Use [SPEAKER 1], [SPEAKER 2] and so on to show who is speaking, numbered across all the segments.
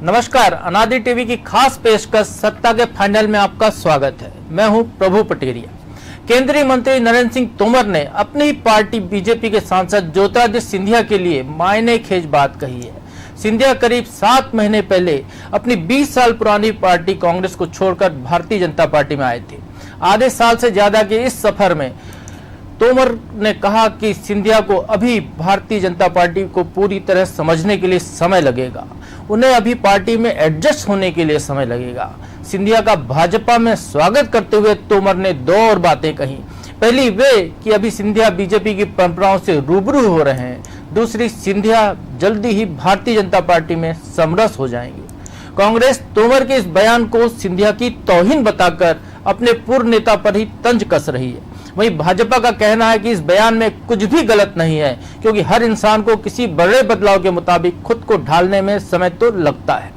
[SPEAKER 1] नमस्कार, अनादि टीवी की खास पेशकश सत्ता के फाइनल में आपका स्वागत है। मैं हूं प्रभु पटेरिया। केंद्रीय मंत्री नरेंद्र सिंह तोमर ने अपनी ही पार्टी बीजेपी के सांसद ज्योतिरादित्य सिंधिया के लिए मायनेखेज बात कही है। सिंधिया करीब 7 महीने पहले अपनी 20 साल पुरानी पार्टी कांग्रेस को छोड़कर भारतीय जनता पार्टी में आए थे। आधे साल से ज्यादा के इस सफर में तोमर ने कहा कि सिंधिया को अभी भारतीय जनता पार्टी को पूरी तरह समझने के लिए समय लगेगा, उन्हें अभी पार्टी में एडजस्ट होने के लिए समय लगेगा। सिंधिया का भाजपा में स्वागत करते हुए तोमर ने 2 और बातें कही। पहली वे कि अभी सिंधिया बीजेपी की परंपराओं से रूबरू हो रहे हैं, दूसरी सिंधिया जल्दी ही भारतीय जनता पार्टी में समरस हो जाएंगे। कांग्रेस तोमर के इस बयान को सिंधिया की तौहीन बताकर अपने पूर्व नेता पर ही तंज कस रही है। वहीं भाजपा का कहना है कि इस बयान में कुछ भी गलत नहीं है, क्योंकि हर इंसान को किसी बड़े बदलाव के मुताबिक खुद को ढालने में समय तो लगता है।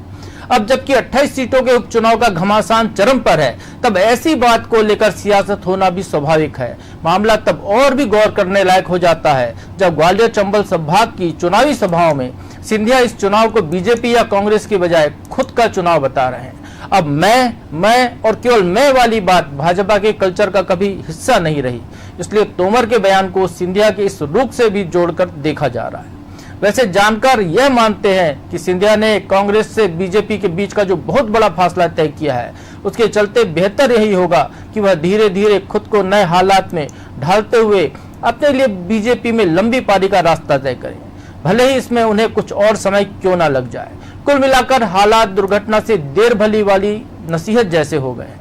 [SPEAKER 1] अब जबकि 28 सीटों के उपचुनाव का घमासान चरम पर है, तब ऐसी बात को लेकर सियासत होना भी स्वाभाविक है। मामला तब और भी गौर करने लायक हो जाता है जब ग्वालियर चंबल संभाग की चुनावी सभाओं में सिंधिया इस चुनाव को बीजेपी या कांग्रेस की बजाय खुद का चुनाव बता रहे हैं। अब मैं और केवल मैं वाली बात भाजपा के कल्चर का कभी हिस्सा नहीं रही, इसलिए तोमर के बयान को सिंधिया के इस रुख से भी जोड़कर देखा जा रहा है। वैसे जानकार यह मानते हैं कि सिंधिया ने कांग्रेस से बीजेपी के बीच का जो बहुत बड़ा फासला तय किया है, उसके चलते बेहतर यही होगा कि वह धीरे धीरे खुद को नए हालात में ढालते हुए अपने लिए बीजेपी में लंबी पारी का रास्ता तय करें, भले ही इसमें उन्हें कुछ और समय क्यों ना लग जाए। कुल मिलाकर हालात दुर्घटना से देर भली वाली नसीहत जैसे हो गए।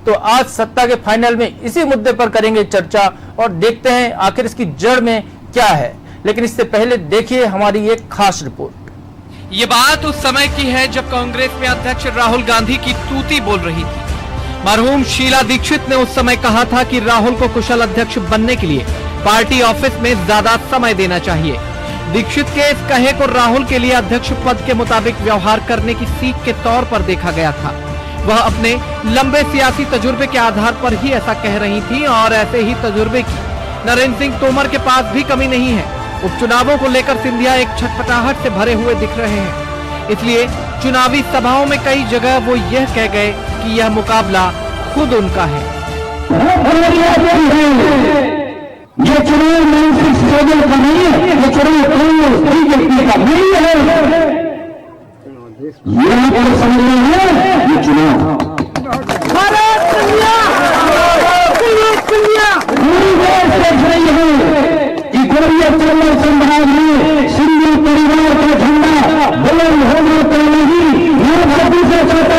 [SPEAKER 1] तो आज सत्ता के फाइनल में इसी मुद्दे पर करेंगे चर्चा और देखते हैं आखिर इसकी जड़ में क्या है। लेकिन इससे पहले देखिए हमारी एक खास रिपोर्ट।
[SPEAKER 2] ये बात उस समय की है जब कांग्रेस में अध्यक्ष राहुल गांधी की तूती बोल रही थी। मरहूम शीला दीक्षित ने उस समय कहा था कि राहुल को कुशल अध्यक्ष बनने के लिए पार्टी ऑफिस में ज्यादा समय देना चाहिए। दीक्षित के इस कहे को राहुल के लिए अध्यक्ष पद के मुताबिक व्यवहार करने की सीख के तौर पर देखा गया था। वह अपने लंबे सियासी तजुर्बे के आधार पर ही ऐसा कह रही थी और ऐसे ही तजुर्बे की नरेंद्र सिंह तोमर के पास भी कमी नहीं है। उपचुनावों को लेकर सिंधिया एक छटपटाहट से भरे हुए दिख रहे हैं, इसलिए चुनावी सभाओं में कई जगह वो यह कह गए कि यह मुकाबला खुद उनका है।
[SPEAKER 3] ये चुनाव मानसिक स्टेबल का नहीं है, ये चुनाव बीजेपी का नहीं है। यहाँ पर समझना है ये चुनाव पूरी देश देख रही है कि ग्वालियर चंबल संभाग में सिंधी परिवार का झंडा बुलंद होने पर नहीं नौकरी से छोटा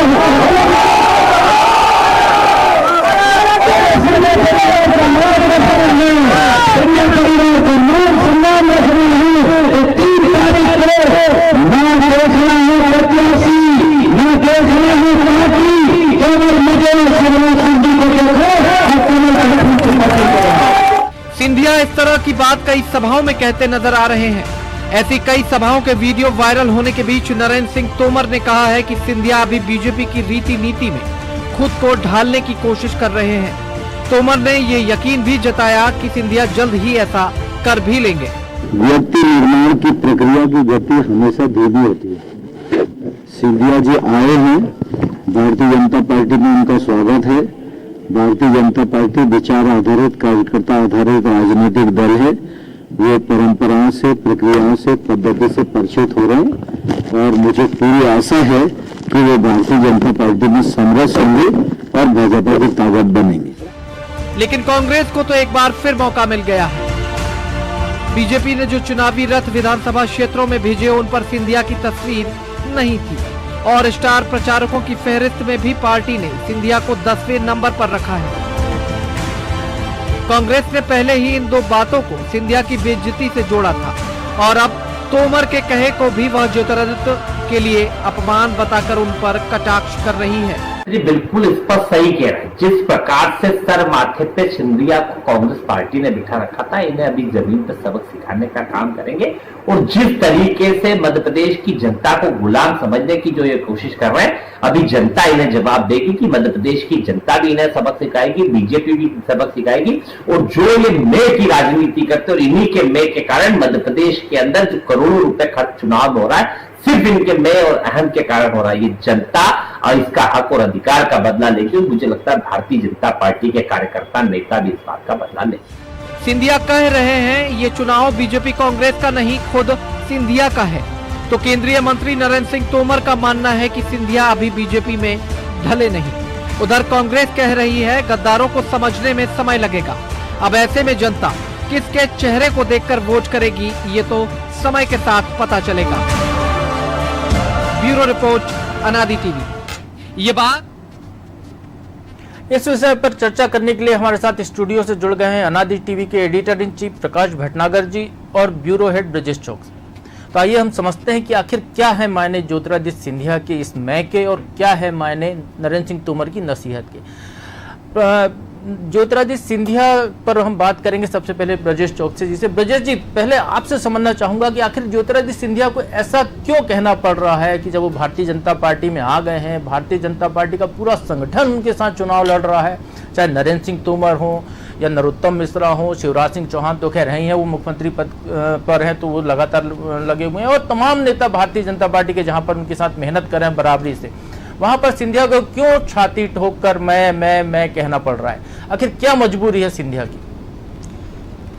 [SPEAKER 2] सिंधिया इस तरह की बात कई सभाओं में कहते नजर आ रहे हैं। ऐसी कई सभाओं के वीडियो वायरल होने के बीच नरेंद्र सिंह तोमर ने कहा है कि सिंधिया अभी बीजेपी की रीति नीति में खुद को ढालने की कोशिश कर रहे हैं। तोमर ने ये यकीन भी जताया कि सिंधिया जल्द ही ऐसा कर भी लेंगे।
[SPEAKER 3] व्यक्ति निर्माण की प्रक्रिया की गति हमेशा धीमी होती है। सिंधिया जी आए हैं, भारतीय जनता पार्टी में उनका स्वागत है। भारतीय जनता पार्टी विचार आधारित, कार्यकर्ता आधारित राजनीतिक दल है। वे परंपराओं से, प्रक्रियाओं से, पद्धति से परिचित हो रहे हैं और मुझे पूरी आशा है कि वे भारतीय जनता पार्टी में समरस होंगे और भाजपा की ताकत बनेंगे।
[SPEAKER 2] लेकिन कांग्रेस को तो एक बार फिर मौका मिल गया है। बीजेपी ने जो चुनावी रथ विधानसभा क्षेत्रों में भेजे उन पर सिंधिया की तस्वीर नहीं थी और स्टार प्रचारकों की फहरिस्त में भी पार्टी ने सिंधिया को 10वें नंबर पर रखा है। कांग्रेस ने पहले ही इन 2 बातों को सिंधिया की बेइज्जती से जोड़ा था और अब तोमर के कहे को भी वह ज्योतिरादित्य के लिए अपमान बताकर उन पर कटाक्ष कर रही है।
[SPEAKER 4] जी बिल्कुल इस पर सही कह रहे हैं। जिस प्रकार से सर माथे पे सिंधिया को कांग्रेस पार्टी ने बिठा रखा था, इन्हें अभी जमीन पर सबक सिखाने का काम करेंगे। और जिस तरीके से मध्य प्रदेश की जनता को गुलाम समझने की जो ये कोशिश कर रहे हैं, अभी जनता इन्हें जवाब देगी कि मध्य प्रदेश की जनता भी इन्हें सबक सिखाएगी, बीजेपी भी सबक सिखाएगी। और जो ये मैं की राजनीति करते और इन्हीं के मैं के कारण मध्य प्रदेश के अंदर जो करोड़ों रुपए खर्च चुनाव हो रहा है, सिर्फ इनके मैं और अहम के कारण हो रहा है। ये जनता और इसका हक और अधिकार का बदला लेगी। मुझे लगता है भारतीय जनता पार्टी के कार्यकर्ता नेता भी इस बात का बदला लेंगे।
[SPEAKER 2] सिंधिया कह रहे हैं ये चुनाव बीजेपी कांग्रेस का नहीं, खुद सिंधिया का है। तो केंद्रीय मंत्री नरेंद्र सिंह तोमर का मानना है कि सिंधिया अभी बीजेपी में ढले नहीं। उधर कांग्रेस कह रही है गद्दारों को समझने में समय लगेगा। अब ऐसे में जनता किसके चेहरे को देखकर वोट करेगी, ये तो समय के साथ पता चलेगा। ब्यूरो रिपोर्ट, अनादि टीवी। ये बात
[SPEAKER 1] इस विषय पर चर्चा करने के लिए हमारे साथ स्टूडियो से जुड़ गए हैं अनादि टीवी के एडिटर इन चीफ प्रकाश भटनागर जी और ब्यूरो हेड ब्रजेश चौकसी। तो आइए हम समझते हैं कि आखिर क्या है मायने ज्योतिरादित्य सिंधिया के इस मय के और क्या है मायने नरेंद्र सिंह तोमर की नसीहत के। ज्योतिरादित्य सिंधिया पर हम बात करेंगे सबसे पहले ब्रजेश चौकसी जी से। ब्रजेश जी, पहले आपसे समझना चाहूंगा कि आखिर ज्योतिरादित्य सिंधिया को ऐसा क्यों कहना पड़ रहा है कि जब वो भारतीय जनता पार्टी में आ गए हैं, भारतीय जनता पार्टी का पूरा संगठन उनके साथ चुनाव लड़ रहा है, चाहे नरेंद्र सिंह तोमर हो या नरोत्तम मिश्रा हो, शिवराज सिंह चौहान तो खैर हैं, वो मुख्यमंत्री पद पर हैं तो वो लगातार लगे हुए हैं, और तमाम नेता भारतीय जनता पार्टी के जहां पर उनके साथ मेहनत कर रहे हैं बराबरी से, वहां पर सिंधिया को क्यों छाती ठोक कर मैं कहना पड़ रहा है? आखिर क्या मजबूरी है सिंधिया की?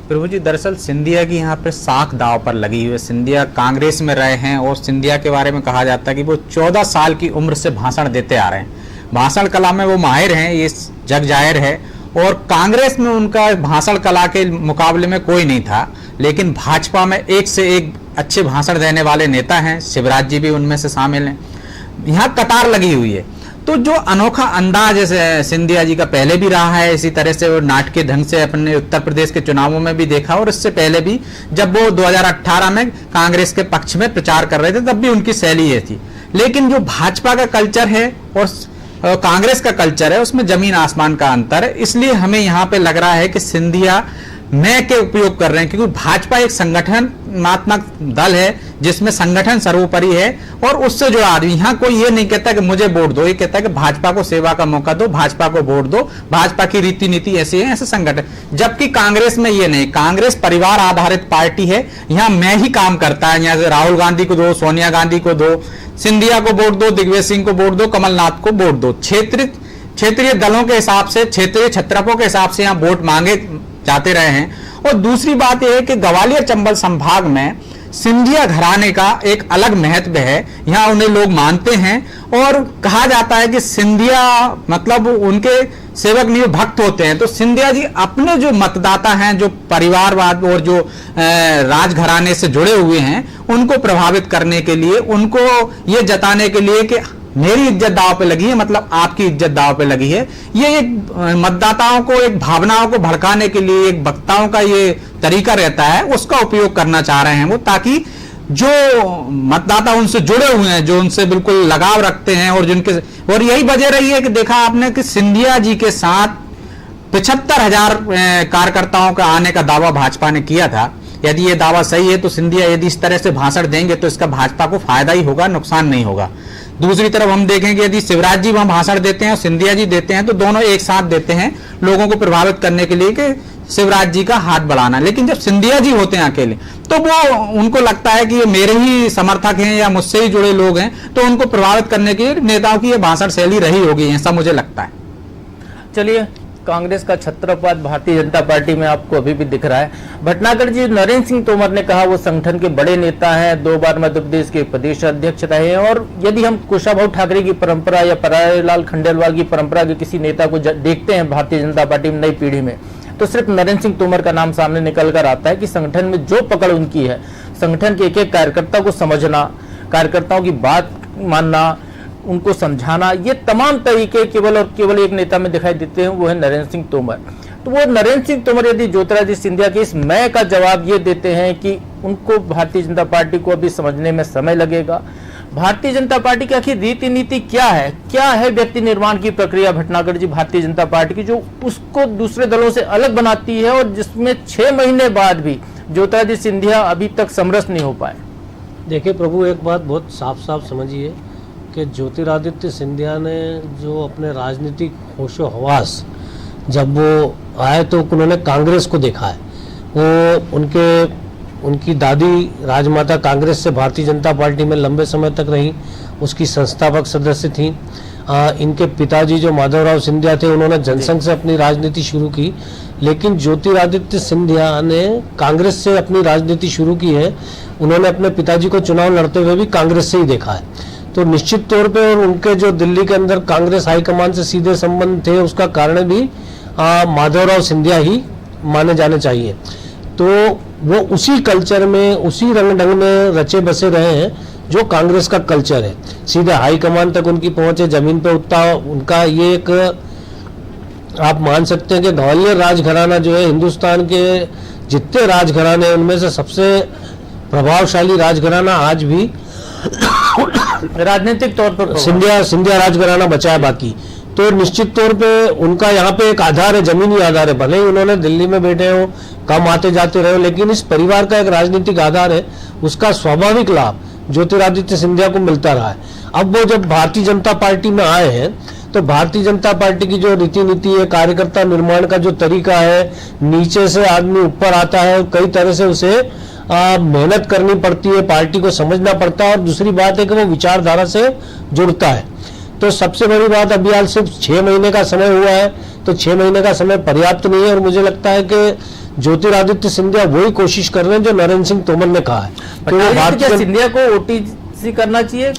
[SPEAKER 5] प्रभु जी, दरअसल सिंधिया की यहाँ पे साख दाव पर लगी हुई है। सिंधिया कांग्रेस में रहे हैं और सिंधिया के बारे में कहा जाता है कि वो 14 साल की उम्र से भाषण देते आ रहे हैं। भाषण कला में वो माहिर हैं, ये जग जाहिर है, और कांग्रेस में उनका भाषण कला के मुकाबले में कोई नहीं था। लेकिन भाजपा में एक से एक अच्छे भाषण देने वाले नेता हैं, शिवराज जी भी उनमें से शामिल हैं। यहाँ कतार लगी हुई है। तो जो अनोखा अंदाज है सिंधिया जी का पहले भी रहा है, इसी तरह से वो नाटकीय ढंग से अपने उत्तर प्रदेश के चुनावों में भी देखा, और इससे पहले भी जब वो 2018 में कांग्रेस के पक्ष में प्रचार कर रहे थे तब भी उनकी शैली ये थी। लेकिन जो भाजपा का कल्चर है और कांग्रेस का कल्चर है उसमें जमीन आसमान का अंतर है। इसलिए हमें यहाँ पे लग रहा है कि सिंधिया मैं के उपयोग कर रहे हैं, क्योंकि भाजपा एक संगठनात्मक दल है जिसमें संगठन सर्वोपरि है, और उससे जुड़ा आदमी। यहाँ कोई ये नहीं कहता कि मुझे वोट दो, ये कहता है कि भाजपा को सेवा का मौका दो, भाजपा को वोट दो, भाजपा की रीति नीति ऐसी है, ऐसे संगठन। जबकि कांग्रेस में ये नहीं, कांग्रेस परिवार आधारित पार्टी है। यहाँ मैं ही काम करता है, यहाँ से राहुल गांधी को दो, सोनिया गांधी को दो, सिंधिया को वोट दो, दिग्विजय सिंह को वोट दो, कमलनाथ को वोट दो। क्षेत्रीय दलों के हिसाब से, क्षेत्रीय छत्रपों के हिसाब से यहाँ वोट मांगे जाते रहे हैं। और दूसरी बात यह है कि ग्वालियर चंबल संभाग में सिंधिया घराने का एक अलग महत्व है। यहाँ उन्हें लोग मानते हैं और कहा जाता है कि सिंधिया मतलब उनके सेवक नहीं, भक्त होते हैं। तो सिंधिया जी अपने जो मतदाता हैं, जो परिवारवाद और जो राजघराने से जुड़े हुए हैं, उनको प्रभावित करने के लिए, उनको ये जताने के लिए कि मेरी इज्जत दांव पे लगी है, मतलब आपकी इज्जत दांव पे लगी है, ये एक मतदाताओं को, एक भावनाओं को भड़काने के लिए एक वक्ताओं का ये तरीका रहता है, उसका उपयोग करना चाह रहे हैं वो, ताकि जो मतदाता उनसे जुड़े हुए हैं, जो उनसे बिल्कुल लगाव रखते हैं, और जिनके, और यही वजह रही है कि देखा आपने कि सिंधिया जी के साथ 75,000 कार्यकर्ताओं का आने का दावा भाजपा ने किया था। यदि ये दावा सही है तो सिंधिया यदि इस तरह से भाषण देंगे तो इसका भाजपा को फायदा ही होगा, नुकसान नहीं होगा। दूसरी तरफ हम देखेंगे यदि शिवराज जी वहां भाषण देते हैं और सिंधिया जी देते हैं तो दोनों एक साथ देते हैं लोगों को प्रभावित करने के लिए कि शिवराज जी का हाथ बढ़ाना। लेकिन जब सिंधिया जी होते हैं अकेले तो वो उनको लगता है कि ये मेरे ही समर्थक हैं या मुझसे ही जुड़े लोग हैं, तो उनको प्रभावित करने के लिए नेताओं की ये भाषण शैली रही होगी, ऐसा मुझे लगता है।
[SPEAKER 1] चलिए, कांग्रेस का छत्रपद भारतीय जनता पार्टी में आपको अभी भी दिख रहा है। भटनागर जी, नरेंद्र सिंह तोमर ने कहा वो संगठन के बड़े नेता हैं, 2 बार मध्य प्रदेश के प्रदेश अध्यक्ष रहे हैं, और यदि हम कुशाभाऊ ठाकरे की परंपरा या परायलाल खंडेलवाल की परंपरा के किसी नेता को देखते हैं भारतीय जनता पार्टी में नई पीढ़ी में, तो सिर्फ नरेंद्र सिंह तोमर का नाम सामने निकल कर आता है कि संगठन में जो पकड़ उनकी है, संगठन के एक एक कार्यकर्ता को समझना, कार्यकर्ताओं की बात मानना, उनको समझाना, ये तमाम तरीके केवल और केवल एक नेता में दिखाई देते हैं, वो है नरेंद्र सिंह तोमर। तो वो नरेंद्र सिंह तोमर यदि ज्योतिरादित्य सिंधिया के इस मैं का जवाब ये देते हैं कि उनको भारतीय जनता पार्टी को अभी समझने में समय लगेगा, भारतीय जनता पार्टी की आखिर रीति नीति क्या है व्यक्ति निर्माण की प्रक्रिया भटनागर जी भारतीय जनता पार्टी की, जो उसको दूसरे दलों से अलग बनाती है और जिसमें 6 महीने बाद भी ज्योतिरादित्य सिंधिया अभी तक समरस नहीं हो पाए?
[SPEAKER 6] देखिए प्रभु, एक बात बहुत साफ साफ समझिए कि ज्योतिरादित्य सिंधिया ने जो अपने राजनीतिक होशो हवास जब वो आए तो उन्होंने कांग्रेस को देखा है। वो उनके उनकी दादी राजमाता कांग्रेस से भारतीय जनता पार्टी में लंबे समय तक रही, उसकी संस्थापक सदस्य थी। इनके पिताजी जो माधवराव सिंधिया थे, उन्होंने जनसंघ से अपनी राजनीति शुरू की, लेकिन ज्योतिरादित्य सिंधिया ने कांग्रेस से अपनी राजनीति शुरू की है। उन्होंने अपने पिताजी को चुनाव लड़ते हुए भी कांग्रेस से ही देखा है, तो निश्चित तौर पे और उनके जो दिल्ली के अंदर कांग्रेस हाईकमान से सीधे संबंध थे, उसका कारण भी माधवराव सिंधिया ही माने जाने चाहिए। तो वो उसी कल्चर में, उसी रंग ढंग में रचे बसे रहे हैं जो कांग्रेस का कल्चर है। सीधे हाईकमान तक उनकी पहुंच है, जमीन पे उतना उनका ये एक आप मान सकते हैं कि ग्वालियर राजघराना जो है हिंदुस्तान के जितने राजघराने हैं उनमें से सबसे प्रभावशाली राजघराना आज भी
[SPEAKER 1] राजनीतिक तौर पर
[SPEAKER 6] सिंधिया राजघराना बचा है। बाकी तो निश्चित तौर पे उनका यहाँ पे एक आधार है, जमीनी आधार है। भले ही उन्होंने दिल्ली में बैठे हो, कम आते जाते रहे, लेकिन इस परिवार का एक राजनीतिक आधार है, उसका स्वाभाविक लाभ ज्योतिरादित्य सिंधिया को मिलता रहा है। अब वो जब भारतीय जनता पार्टी में आए हैं तो भारतीय जनता पार्टी की जो रीति नीति है, कार्यकर्ता निर्माण का जो तरीका है, नीचे से आदमी ऊपर आता है, कई तरह से उसे मेहनत करनी पड़ती है, पार्टी को समझना पड़ता है, और दूसरी बात है कि वो विचारधारा से जुड़ता है। तो सबसे बड़ी बात, अभी आज सिर्फ 6 महीने का समय हुआ है, तो 6 महीने का समय पर्याप्त नहीं है, और मुझे लगता है कि ज्योतिरादित्य सिंधिया वही कोशिश कर रहे हैं जो नरेंद्र सिंह तोमर ने कहा है कि वो भारतीय
[SPEAKER 1] सिंधिया को ओटीसी करना चाहिए।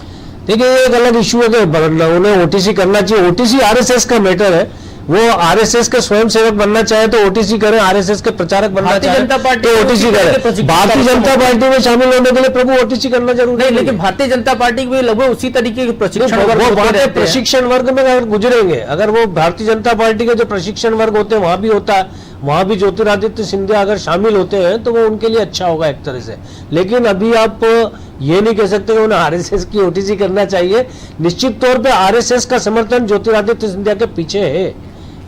[SPEAKER 6] देखिए, ये एक अलग इशू है कि उन्हें ओटीसी करना चाहिए। ओटीसी आरएसएस का मैटर है, वो आरएसएस के स्वयंसेवक बनना चाहे तो ओटीसी करें, आरएसएस के प्रचारक बनना चाहे तो ओटीसी करें। भारतीय जनता पार्टी में शामिल होने के लिए प्रभु ओटीसी करना जरूरी नहीं,
[SPEAKER 1] लेकिन भारतीय जनता पार्टी भी लगभग उसी तरीके के
[SPEAKER 6] प्रशिक्षण वर्ग में अगर गुजरेंगे, अगर वो भारतीय जनता पार्टी के जो प्रशिक्षण वर्ग होते हैं वहां भी होता है, वहां भी ज्योतिरादित्य सिंधिया अगर शामिल होते हैं तो वो उनके लिए अच्छा होगा एक तरह से। लेकिन अभी आप ये नहीं कह सकते कि उन्हें आरएसएस की ओटीसी करना चाहिए। निश्चित तौर पे आरएसएस का समर्थन ज्योतिरादित्य सिंधिया के पीछे है,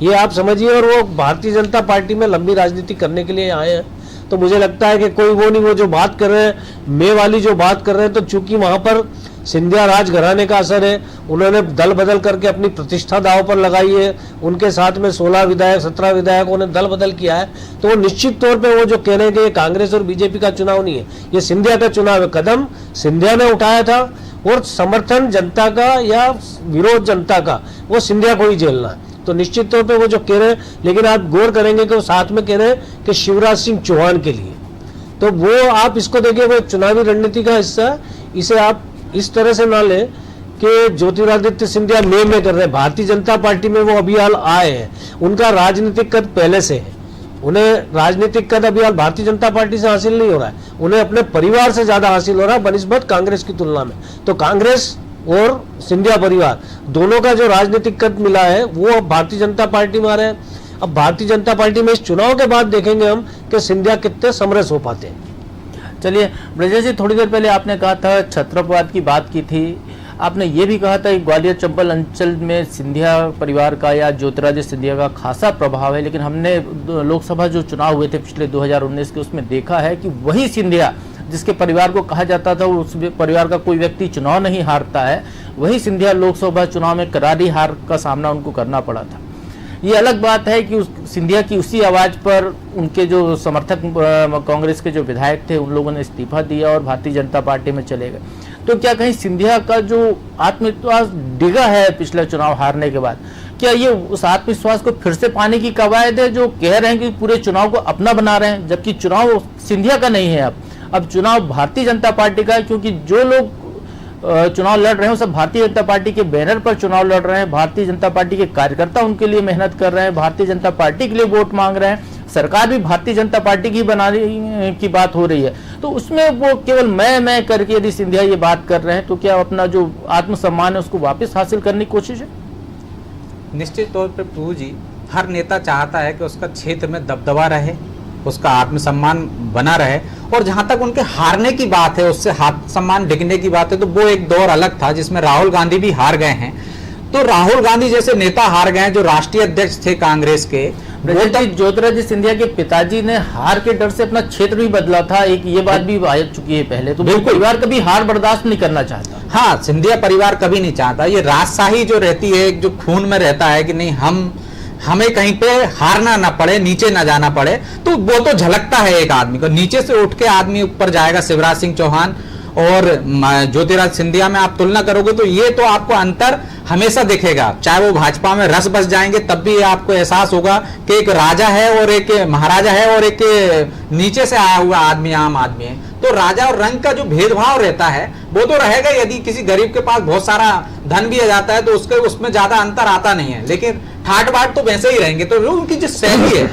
[SPEAKER 6] ये आप समझिए, और वो भारतीय जनता पार्टी में लंबी राजनीति करने के लिए आए हैं। तो मुझे लगता है कि कोई वो नहीं, वो जो बात कर रहे हैं, मैं वाली जो बात कर रहे हैं, तो चूंकि वहां पर सिंधिया राजघराने का असर है, उन्होंने दल बदल करके अपनी प्रतिष्ठा दांव पर लगाई है, उनके साथ में 16 विधायक 17 विधायकों ने दल बदल किया है, तो वो निश्चित तौर पे वो जो कह रहे हैं कि ये कांग्रेस और बीजेपी का चुनाव नहीं है, ये सिंधिया का चुनाव है। कदम सिंधिया ने उठाया था, और समर्थन जनता का या विरोध जनता का वो सिंधिया को ही झेलना है। तो निश्चित तौर पे वो जो कह रहे हैं, लेकिन आप गौर करेंगे कि वो साथ में कह रहे हैं कि शिवराज सिंह चौहान के लिए, तो वो आप इसको देखिए, वो चुनावी रणनीति का हिस्सा है। इसे आप इस तरह से ना ले कि ज्योतिरादित्य सिंधिया में कर रहे हैं। भारतीय जनता पार्टी में वो अभी हाल आए हैं, उनका राजनीतिक कद पहले से है, उन्हें राजनीतिक कद अभी हाल भारतीय जनता पार्टी से हासिल नहीं हो रहा है, उन्हें अपने परिवार से ज्यादा हासिल हो रहा है बनिस्बत कांग्रेस की तुलना में। तो कांग्रेस और सिंधिया परिवार दोनों का जो राजनीतिक कद मिला है वो अब भारतीय जनता पार्टी में आ रहे हैं। अब भारतीय जनता पार्टी में इस चुनाव के बाद देखेंगे हम कि सिंधिया कितने समरस हो पाते हैं।
[SPEAKER 1] चलिए ब्रजेश जी, थोड़ी देर पहले आपने कहा था छत्रपवाद की बात की थी, आपने ये भी कहा था कि ग्वालियर चंबल अंचल में सिंधिया परिवार का या ज्योतिरादित्य सिंधिया का खासा प्रभाव है, लेकिन हमने लोकसभा जो चुनाव हुए थे पिछले 2019 के, उसमें देखा है कि वही सिंधिया जिसके परिवार को कहा जाता था उस परिवार का कोई व्यक्ति चुनाव नहीं हारता है, वही सिंधिया लोकसभा चुनाव में करारी हार का सामना उनको करना पड़ा था। ये अलग बात है कि सिंधिया की उसी आवाज पर उनके जो समर्थक कांग्रेस के जो विधायक थे उन लोगों ने इस्तीफा दिया और भारतीय जनता पार्टी में चले गए। तो क्या कहीं सिंधिया का जो आत्मविश्वास डिगा है पिछला चुनाव हारने के बाद, क्या ये उस आत्मविश्वास को फिर से पाने की कवायद है, जो कह रहे हैं कि पूरे चुनाव को अपना बना रहे हैं, जबकि चुनाव सिंधिया का नहीं है, अब चुनाव भारतीय जनता पार्टी का है, क्योंकि जो लोग चुनाव लड़ रहे हैं सब भारतीय जनता पार्टी के बैनर पर चुनाव लड़ रहे हैं, भारतीय जनता पार्टी के कार्यकर्ता उनके लिए मेहनत कर रहे हैं, भारतीय जनता पार्टी के लिए वोट मांग रहे हैं, सरकार भी भारतीय जनता पार्टी की बनाने की बात हो रही है। तो उसमें वो केवल मैं करके यदि सिंधिया ये बात कर रहे हैं, तो क्या अपना जो आत्मसम्मान है उसको वापस हासिल करने की कोशिश है?
[SPEAKER 5] निश्चित तौर पर प्रभु जी, हर नेता चाहता है कि उसका क्षेत्र में दबदबा रहे, उसका आत्मसम्मान बना रहे, और जहां तक उनके हारने की बात है, उससे आत्मसम्मान डिगने की बात है, तो वो एक दौर अलग था जिसमें राहुल गांधी भी हार गए हैं। तो राहुल गांधी जैसे नेता हार गए जो राष्ट्रीय अध्यक्ष थे कांग्रेस के,
[SPEAKER 1] ज्योतिरादित्य सिंधिया के पिताजी ने हार के डर से अपना क्षेत्र भी बदला था, एक ये बात भी आ चुकी है पहले। तो बिल्कुल परिवार कभी हार बर्दाश्त नहीं करना चाहता।
[SPEAKER 5] हाँ, सिंधिया परिवार कभी नहीं चाहता। ये राजशाही जो रहती है, जो खून में रहता है कि नहीं हमें कहीं पे हारना ना पड़े, नीचे ना जाना पड़े, तो वो तो झलकता है एक आदमी को। नीचे से उठ के आदमी ऊपर जाएगा। शिवराज सिंह चौहान और ज्योतिरादित्य सिंधिया में आप तुलना करोगे तो ये तो आपको अंतर हमेशा दिखेगा। चाहे वो भाजपा में रस बस जाएंगे तब भी आपको एहसास होगा कि एक राजा है और एक महाराजा है और एक नीचे से आया हुआ आदमी आम आदमी है। तो राजा और रंग का जो भेदभाव रहता है वो तो रहेगा। यदि किसी गरीब के पास बहुत सारा धन भी आ जाता है तो उसमें ज्यादा अंतर आता नहीं है, लेकिन ठाट बाट तो वैसे ही रहेंगे। तो उनकी जो शैली है,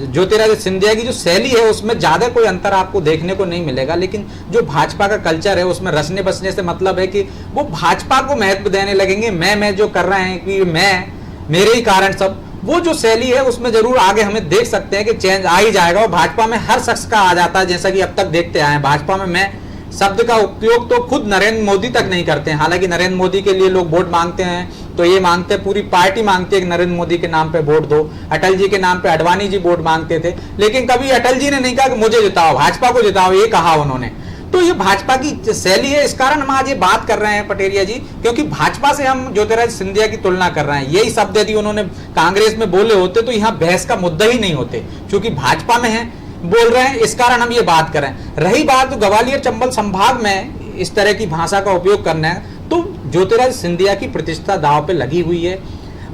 [SPEAKER 5] ज्योतिरादित्य सिंधिया की जो शैली है, उसमें ज्यादा कोई अंतर आपको देखने को नहीं मिलेगा। लेकिन जो भाजपा का कल्चर है उसमें रसने बसने से मतलब है कि वो भाजपा को महत्व देने लगेंगे। मैं जो कर रहे हैं कि मैं मेरे ही कारण सब, वो जो शैली है उसमें जरूर आगे हमें देख सकते हैं कि चेंज आ ही जाएगा। और भाजपा में हर शख्स का आ जाता है, जैसा कि अब तक देखते आए हैं। भाजपा में मैं शब्द का उपयोग तो खुद नरेंद्र मोदी तक नहीं करते हैं। हालांकि नरेंद्र मोदी के लिए लोग वोट मांगते हैं तो ये मांगते हैं, पूरी पार्टी मांगती है कि नरेंद्र मोदी के नाम पे वोट दो। अटल जी के नाम पे अडवाणी जी वोट मांगते थे, लेकिन कभी अटल जी ने नहीं कहा कि मुझे जिताओ, भाजपा को जिताओ, ये कहा उन्होंने। तो ये भाजपा की शैली है। इस कारण हम आज ये बात कर रहे हैं पटेरिया जी, क्योंकि भाजपा से हम ज्योतिरादित्य सिंधिया की तुलना कर रहे हैं। यही शब्द यदि उन्होंने कांग्रेस में बोले होते तो यहाँ बहस का मुद्दा ही नहीं होते, क्योंकि भाजपा में है बोल रहे हैं, इस कारण हम ये बात कर रहे हैं। रही बात ग्वालियर चंबल संभाग में इस तरह की भाषा का उपयोग करना है, तो ज्योतिरादित्य सिंधिया की प्रतिष्ठा दांव पे लगी हुई है,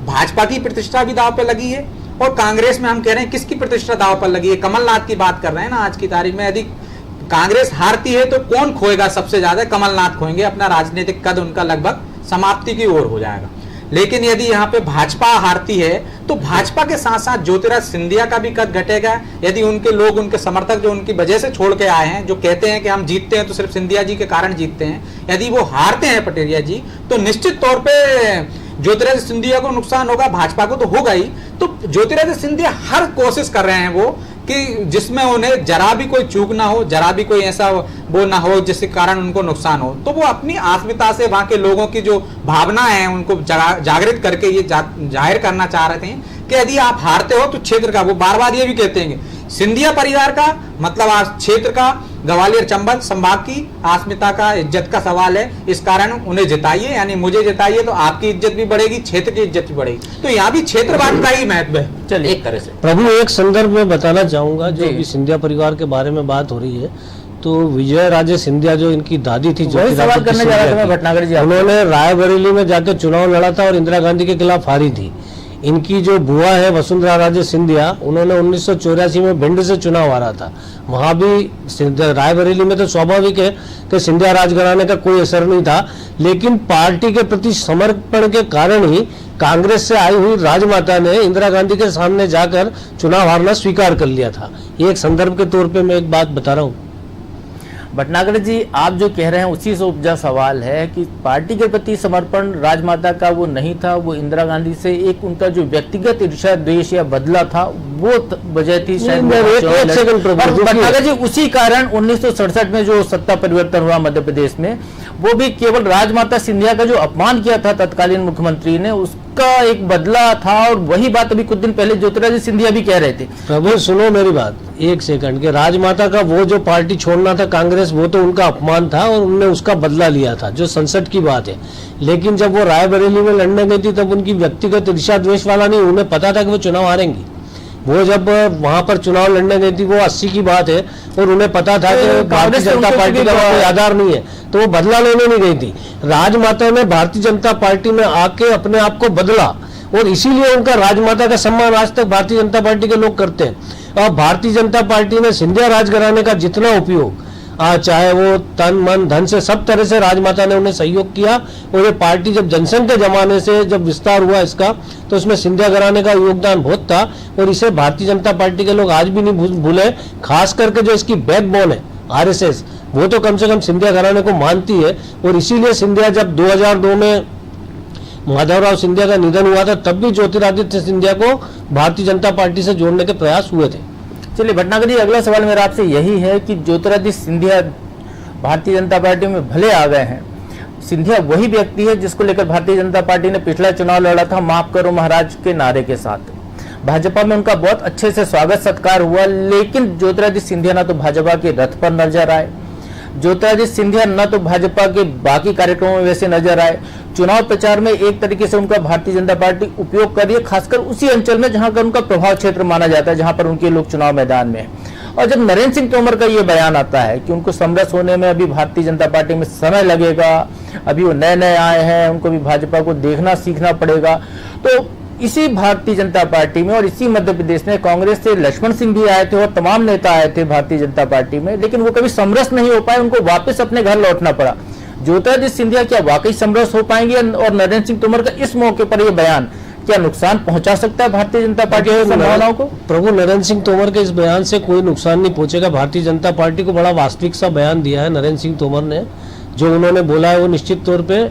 [SPEAKER 5] भाजपा की प्रतिष्ठा भी दांव पे लगी है, और कांग्रेस में हम कह रहे हैं किसकी प्रतिष्ठा दांव पर लगी है? कमलनाथ की बात कर रहे हैं ना। आज की तारीख में यदि कांग्रेस हारती है तो कौन खोएगा? सबसे ज्यादा कमलनाथ खोएंगे। अपना राजनीतिक कद उनका लगभग समाप्ति की ओर हो जाएगा। लेकिन यदि यहाँ पे भाजपा हारती है तो भाजपा के साथ साथ ज्योतिरादित्य सिंधिया का भी कद घटेगा। यदि उनके लोग, उनके समर्थक जो उनकी वजह से छोड़ के आए हैं, जो कहते हैं कि हम जीतते हैं तो सिर्फ सिंधिया जी के कारण जीतते हैं, यदि वो हारते हैं पटेरिया जी, तो निश्चित तौर पे ज्योतिरादित्य सिंधिया को नुकसान होगा, भाजपा को तो होगा ही। तो ज्योतिरादित्य सिंधिया हर कोशिश कर रहे हैं वो कि जिसमें उन्हें जरा भी कोई चूक ना हो, जरा भी कोई ऐसा वो ना हो जिसके कारण उनको नुकसान हो। तो वो अपनी आत्मीयता से वहां के लोगों की जो भावना है उनको जागृत करके ये जाहिर करना चाह रहे थे कि यदि आप हारते हो तो क्षेत्र का, वो बार बार ये भी कहते हैं सिंधिया परिवार का मतलब आज क्षेत्र का, ग्वालियर चंबल संभाग की अस्मिता का, इज्जत का सवाल है। इस कारण उन्हें जिताइए, यानी मुझे जिताइए तो आपकी इज्जत भी बढ़ेगी, क्षेत्र की इज्जत भी बढ़ेगी। तो यहाँ भी क्षेत्रवाद का ही महत्व है। चलिए एक तरह से
[SPEAKER 6] प्रभु एक संदर्भ में बताना चाहूंगा, जो अभी सिंधिया परिवार के बारे में बात हो रही है, तो विजय राजे सिंधिया जो इनकी दादी थी,
[SPEAKER 1] वही सवाल करने जा रहा था मैं भटनागर जी।
[SPEAKER 6] उन्होंने रायबरेली में जाकर चुनाव लड़ा था और इंदिरा गांधी के खिलाफ हारी थी। इनकी जो बुआ है वसुंधरा राजे सिंधिया, उन्होंने 1984 में भिंड से चुनाव हारा था। वहां भी रायबरेली में तो स्वाभाविक है कि सिंधिया राज घराने का कोई असर नहीं था, लेकिन पार्टी के प्रति समर्पण के कारण ही कांग्रेस से आई हुई राजमाता ने इंदिरा गांधी के सामने जाकर चुनाव हारना स्वीकार कर लिया था। ये एक संदर्भ के तौर पे मैं एक बात बता रहा हूँ।
[SPEAKER 1] भटनागर जी, आप जो कह रहे हैं उसी से उपजा सवाल है कि पार्टी के प्रति समर्पण राजमाता का वो नहीं था, वो इंदिरा गांधी से एक उनका जो व्यक्तिगत ईर्ष्या, द्वेष या बदला था वो वजह थी शायद। भटनागर जी, उसी कारण 1967 में जो सत्ता परिवर्तन हुआ मध्य प्रदेश में, वो भी केवल राजमाता सिंधिया का जो अपमान किया था तत्कालीन मुख्यमंत्री ने, उसका एक बदला था। और वही बात अभी कुछ दिन पहले ज्योतिरादित्य सिंधिया भी कह रहे थे।
[SPEAKER 6] प्रभु सुनो मेरी बात एक सेकंड, के राजमाता का वो जो पार्टी छोड़ना था कांग्रेस, वो तो उनका अपमान था और उन्होंने उसका बदला लिया था, जो संसद की बात है। लेकिन जब वो रायबरेली में लड़ने गई थी तब उनकी व्यक्तिगत ईर्ष्या द्वेष वाला नहीं, उन्हें पता था कि वो चुनाव हारेंगी। वो जब वहां पर चुनाव लड़ने गई थी, वो 80 की बात है, और उन्हें पता था कि भारतीय जनता पार्टी का कोई आधार नहीं है, तो वो बदला लेने नहीं गई थी। राजमाता ने भारतीय जनता पार्टी में आके अपने आप को बदला, और इसीलिए उनका राजमाता का सम्मान आज तक भारतीय जनता पार्टी के लोग करते हैं। और भारतीय जनता पार्टी ने सिंधिया राजघराने का जितना उपयोग, चाहे वो तन मन धन से, सब तरह से राजमाता ने उन्हें सहयोग किया। और ये पार्टी जब जनसंघ के जमाने से जब विस्तार हुआ इसका, तो उसमें सिंधिया घराने का योगदान बहुत था, और इसे भारतीय जनता पार्टी के लोग आज भी नहीं भूले। खास करके जो इसकी बैकबोन है आरएसएस, वो तो कम से कम सिंधिया घराने को मानती है। और इसीलिए सिंधिया जब 2002 में माधवराव सिंधिया का निधन हुआ था, तब भी ज्योतिरादित्य सिंधिया को भारतीय जनता पार्टी से जोड़ने के प्रयास हुए थे।
[SPEAKER 1] चलिए भटनागर जी, अगला सवाल मेरा आपसे यही है कि ज्योतिरादित्य सिंधिया भारतीय जनता पार्टी में भले आ गए हैं, सिंधिया वही व्यक्ति है जिसको लेकर भारतीय जनता पार्टी ने पिछला चुनाव लड़ा था माफ करो महाराज के नारे के साथ। भाजपा में उनका बहुत अच्छे से स्वागत सत्कार हुआ, लेकिन ज्योतिरादित्य सिंधिया ना तो भाजपा के रथ पर नजर आए, ज्योतिरादित्य सिंधिया न तो भाजपा के बाकी कार्यक्रमों में वैसे नजर आए, चुनाव प्रचार में एक तरीके से उनका भारतीय जनता पार्टी उपयोग कर रही है, खासकर उसी अंचल में जहां पर उनका प्रभाव क्षेत्र माना जाता है, जहां पर उनके लोग चुनाव मैदान में हैं। और जब नरेंद्र सिंह तोमर का ये बयान आता है कि उनको समरस होने में अभी भारतीय जनता पार्टी में समय लगेगा, अभी वो नए नए आए हैं, उनको भी भाजपा को देखना सीखना पड़ेगा, तो इसी भारतीय जनता पार्टी में और इसी मध्य प्रदेश में कांग्रेस से लक्ष्मण सिंह भी आए थे और तमाम नेता आए थे भारतीय जनता पार्टी में, लेकिन वो कभी समरस नहीं हो पाए, उनको वापस अपने घर लौटना पड़ा। ज्योतिरादित्य सिंधिया क्या वाकई समरस हो पाएंगे और नरेंद्र सिंह तोमर का इस मौके पर यह बयान क्या नुकसान पहुंचा सकता है भारतीय जनता पार्टी की संभावनाओं को?
[SPEAKER 6] प्रभु, नरेंद्र सिंह तोमर के इस बयान से कोई नुकसान नहीं पहुंचेगा। भारतीय जनता पार्टी को बड़ा वास्तविक सा बयान दिया है नरेंद्र सिंह तोमर ने। जो उन्होंने बोला है वो निश्चित तौर पे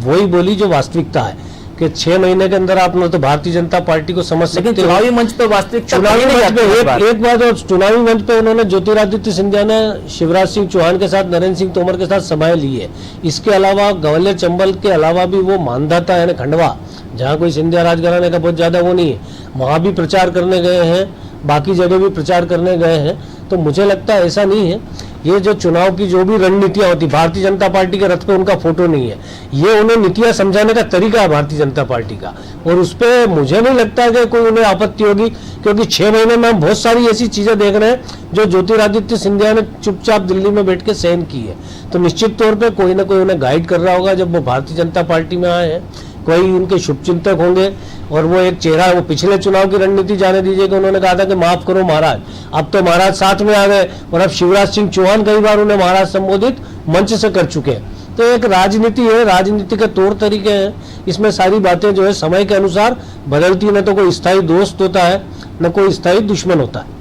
[SPEAKER 6] वही बोली जो वास्तविकता है कि 6 महीने के अंदर आप न तो भारतीय जनता पार्टी को समझ सकते हो।
[SPEAKER 1] चुनावी मंच पर वास्तविक
[SPEAKER 6] चुनावी मंच पे एक बात, और चुनावी मंच पे उन्होंने ज्योतिरादित्य सिंधिया ने शिवराज सिंह चौहान के साथ, नरेंद्र सिंह तोमर के साथ सभाएं ली है। इसके अलावा ग्वालियर चंबल के अलावा भी वो मानधाता यानी खंडवा, जहाँ कोई सिंधिया राजघराने का बहुत ज्यादा वो नहीं है, वहां भी प्रचार करने गए हैं, बाकी जगह भी प्रचार करने गए हैं। तो मुझे लगता है ऐसा नहीं है, ये जो चुनाव की जो भी रणनीतियां होती, भारतीय जनता पार्टी के रथ पे उनका फोटो नहीं है, ये उन्हें नीतियां समझाने का तरीका है भारतीय जनता पार्टी का, और उस पर मुझे नहीं लगता है कि कोई उन्हें आपत्ति होगी, क्योंकि 6 महीने में हम बहुत सारी ऐसी चीजें देख रहे हैं जो ज्योतिरादित्य सिंधिया ने चुपचाप दिल्ली में बैठ के सहन की है। तो निश्चित तौर पर कोई ना कोई उन्हें गाइड कर रहा होगा जब वो भारतीय जनता पार्टी में आए हैं, कोई उनके शुभचिंतक होंगे, और वो एक चेहरा, वो पिछले चुनाव की रणनीति जाने दीजिए कि उन्होंने कहा था कि माफ करो महाराज, अब तो महाराज साथ में आ गए, और अब शिवराज सिंह चौहान कई बार उन्हें महाराज संबोधित मंच से कर चुके हैं। तो एक राजनीति है, राजनीति के तौर तरीके हैं, इसमें सारी बातें जो है समय के अनुसार बदलती, न तो कोई स्थायी दोस्त होता है न कोई स्थायी दुश्मन होता है।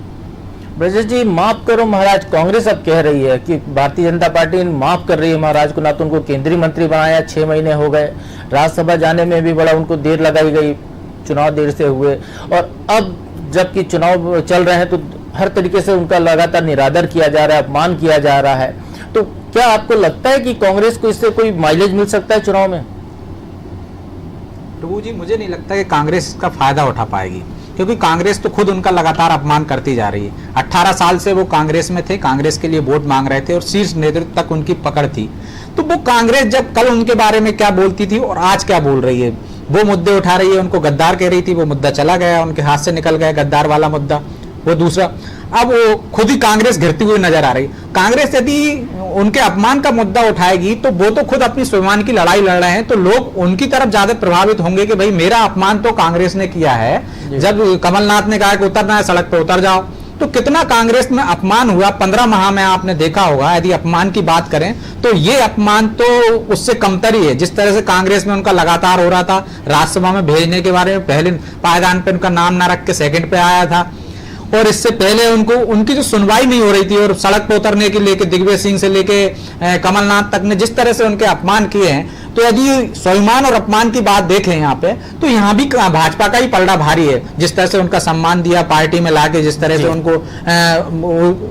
[SPEAKER 1] ब्रजेश जी, माफ करो महाराज, कांग्रेस अब कह रही है कि भारतीय जनता पार्टी माफ कर रही है महाराज को, ना तो उनको केंद्रीय मंत्री बनाया, 6 महीने हो गए, राज्यसभा जाने में भी बड़ा उनको देर लगाई गई, चुनाव देर से हुए, और अब जबकि चुनाव चल रहे हैं तो हर तरीके से उनका लगातार निरादर किया जा रहा है, अपमान किया जा रहा है। तो क्या आपको लगता है कि कांग्रेस को इससे कोई माइलेज मिल सकता है चुनाव में?
[SPEAKER 5] प्रभु जी, मुझे नहीं लगता कि कांग्रेस इसका फायदा उठा पाएगी, क्योंकि कांग्रेस तो खुद उनका लगातार अपमान करती जा रही है। 18 साल से वो कांग्रेस में थे, कांग्रेस के लिए वोट मांग रहे थे और शीर्ष नेतृत्व तक उनकी पकड़ थी। तो वो कांग्रेस जब कल उनके बारे में क्या बोलती थी और आज क्या बोल रही है, वो मुद्दे उठा रही है, उनको गद्दार कह रही थी, वो मुद्दा चला गया, उनके हाथ से निकल गया गद्दार वाला मुद्दा, वो दूसरा। अब वो खुद ही कांग्रेस घिरती हुई नजर आ रही। कांग्रेस यदि उनके अपमान का मुद्दा उठाएगी तो वो तो खुद अपनी स्वाभिमान की लड़ाई लड़ रहे हैं, तो लोग उनकी तरफ ज्यादा प्रभावित होंगे कि भाई मेरा अपमान तो कांग्रेस ने किया है। जब कमलनाथ ने कहा कि उतरना है सड़क पर उतर जाओ, तो कितना कांग्रेस में अपमान हुआ 15 माह में, आपने देखा होगा। यदि अपमान की बात करें तो ये अपमान तो उससे कमतर ही है। जिस तरह से कांग्रेस में उनका लगातार हो रहा था, राज्यसभा में भेजने के बारे में पहले पायदान पे उनका नाम ना रख के सेकंड पे आया था, और इससे पहले उनको उनकी जो सुनवाई नहीं हो रही थी, और सड़क पर उतरने के लेके दिग्विजय सिंह से लेके कमलनाथ तक ने जिस तरह से उनके अपमान किए हैं, तो यदि स्वाभिमान और अपमान की बात देखें यहाँ पे, तो यहाँ भी भाजपा का ही पलड़ा भारी है। जिस तरह से उनका सम्मान दिया पार्टी में लाके, जिस तरह से उनको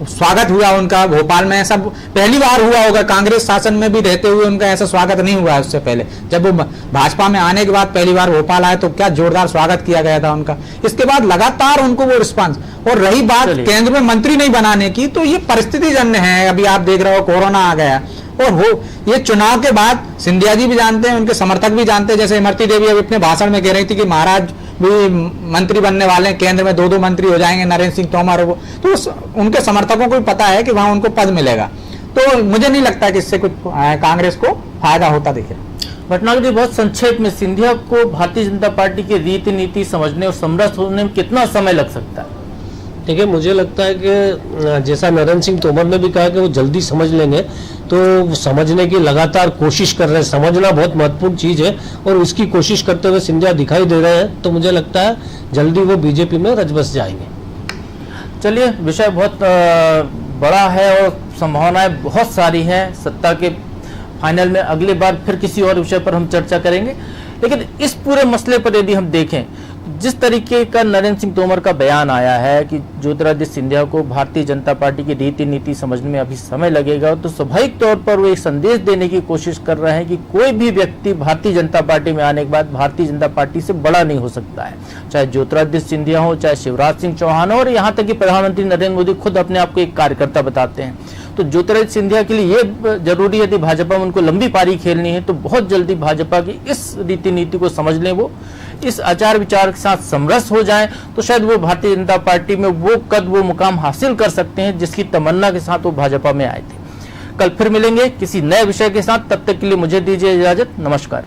[SPEAKER 5] स्वागत हुआ उनका भोपाल में, सब पहली बार हुआ होगा, कांग्रेस शासन में भी रहते हुए उनका ऐसा स्वागत नहीं हुआ उससे पहले। जब वो भाजपा में आने के बाद पहली बार भोपाल आए तो क्या जोरदार स्वागत किया गया था उनका। इसके बाद लगातार उनको वो रिस्पॉन्स। और रही बात केंद्र में मंत्री नहीं बनाने की, तो ये परिस्थिति जन्य है। अभी आप देख रहे हो कोरोना आ गया, और वो ये चुनाव के बाद सिंधिया जी भी जानते हैं, उनके समर्थक भी जानते हैं। जैसे इमरती देवी अभी अपने भाषण में कह रही थी कि महाराज भी मंत्री बनने वाले हैं, केंद्र में 2-2 मंत्री हो जाएंगे, नरेंद्र सिंह तोमर। वो तो उनके समर्थकों को भी पता है कि वहां उनको पद मिलेगा। तो मुझे नहीं लगता कि इससे कुछ कांग्रेस को फायदा होता दिखे।
[SPEAKER 1] भटनागर जी, बहुत संक्षेप में सिंधिया को भारतीय जनता पार्टी की रीति नीति समझने और समरस होने में कितना समय लग सकता है?
[SPEAKER 6] देखिए, मुझे लगता है कि जैसा नरेंद्र सिंह तोमर ने भी कहा कि वो जल्दी समझ लेंगे, तो समझने की लगातार कोशिश कर रहे हैं। समझना बहुत महत्वपूर्ण चीज है, और उसकी कोशिश करते हुए सिंधिया दिखाई दे रहे हैं। तो मुझे लगता है जल्दी वो बीजेपी में रच बस जाएंगे।
[SPEAKER 1] चलिए, विषय बहुत बड़ा है और संभावनाएं बहुत सारी हैं। सत्ता के फाइनल में अगली बार फिर किसी और विषय पर हम चर्चा करेंगे, लेकिन इस पूरे मसले पर यदि हम देखें, जिस तरीके का नरेंद्र सिंह तोमर का बयान आया है कि ज्योतिरादित्य सिंधिया को भारतीय जनता पार्टी की रीति नीति समझने में अभी समय लगेगा, तो स्वाभाविक तौर पर वो एक संदेश देने की कोशिश कर रहे हैं कि कोई भी व्यक्ति भारतीय जनता पार्टी में आने के बाद भारतीय जनता पार्टी से बड़ा नहीं हो सकता है। चाहे ज्योतिरादित्य सिंधिया हो, चाहे शिवराज सिंह चौहान हो, और यहाँ तक कि प्रधानमंत्री नरेंद्र मोदी खुद अपने आप को एक कार्यकर्ता बताते हैं। तो ज्योतिरादित्य सिंधिया के लिए ये जरूरी है यदि भाजपा में उनको लंबी पारी खेलनी है तो बहुत जल्दी भाजपा की इस रीति नीति को समझ लें, वो इस आचार विचार के साथ समरस हो जाएं तो शायद वो भारतीय जनता पार्टी में वो कद वो मुकाम हासिल कर सकते हैं जिसकी तमन्ना के साथ वो भाजपा में आए थे। कल फिर मिलेंगे किसी नए विषय के साथ, तब तक के लिए मुझे दीजिए इजाजत। नमस्कार।